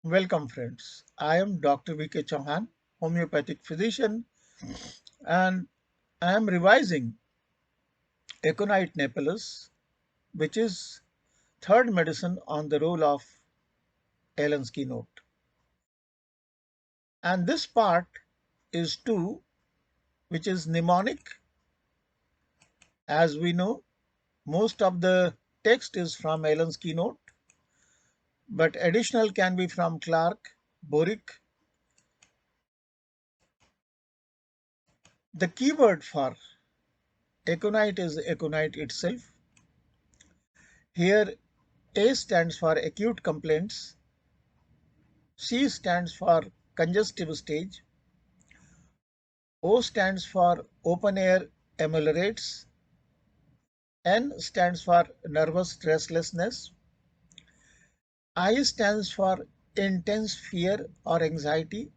Welcome friends. I am Dr. V.K. Chauhan, homeopathic physician, and I am revising Aconite Nepalus, which is third medicine on the roll of Allen's keynote. And this part is 2, which is mnemonic. As we know, most of the text is from Allen's keynote, but additional can be from Clark, Borick. The keyword for Aconite is Aconite itself. Here A stands for acute complaints, C stands for congestive stage, O stands for open air ameliorates, N stands for nervous restlessness, I stands for intense fear or anxiety,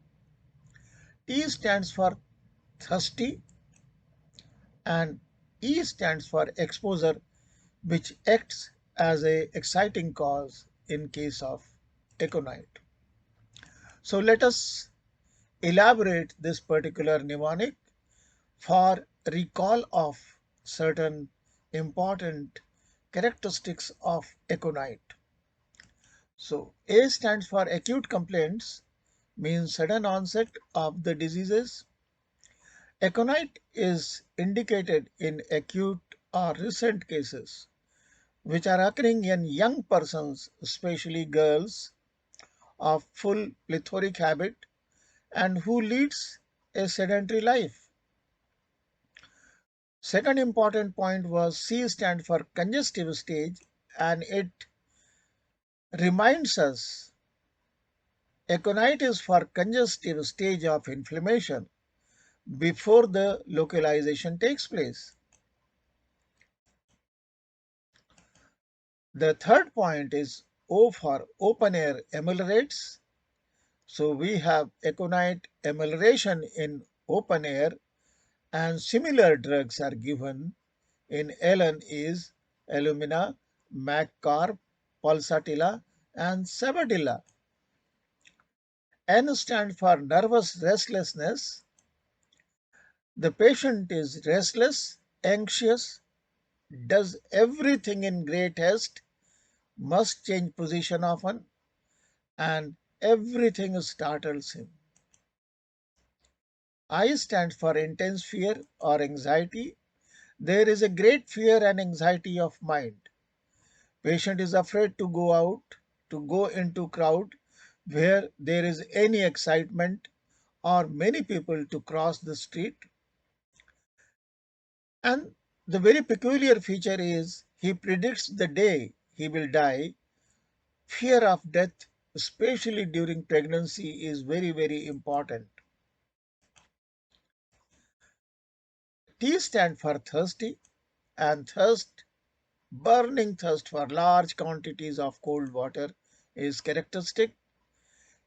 T stands for thirsty, and E stands for exposure, which acts as a exciting cause in case of aconite. So let us elaborate this particular mnemonic for recall of certain important characteristics of aconite. So A stands for acute complaints, means sudden onset of the diseases. Aconite is indicated in acute or recent cases which are occurring in young persons, especially girls of full plethoric habit and who leads a sedentary life. Second important point was C stand for congestive stage, and it reminds us aconite is for congestive stage of inflammation before the localization takes place. The third point is O for open air ameliorates. So we have aconite amelioration in open air, and similar drugs are given in Allen is alumina, MacCarb, pulsatilla, and sabatilla. N stands for nervous restlessness. The patient is restless, anxious, does everything in great haste, must change position often, and everything startles him. I stands for intense fear or anxiety. There is a great fear and anxiety of mind. Patient is afraid to go out, to go into crowd where there is any excitement or many people to cross the street. And the very peculiar feature is he predicts the day he will die. Fear of death, especially during pregnancy, is very, very important. T stands for thirsty, and thirst, burning thirst for large quantities of cold water is characteristic.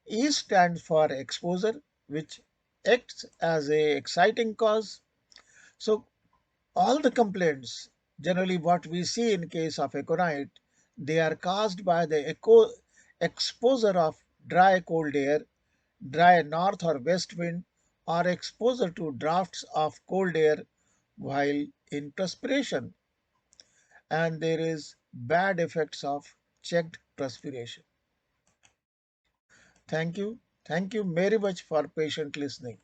E stands for exposure, which acts as a exciting cause. So all the complaints, generally what we see in case of aconite, they are caused by the exposure of dry cold air, dry north or west wind, or exposure to drafts of cold air while in perspiration. And there is bad effects of checked perspiration. Thank you. Thank you very much for patient listening.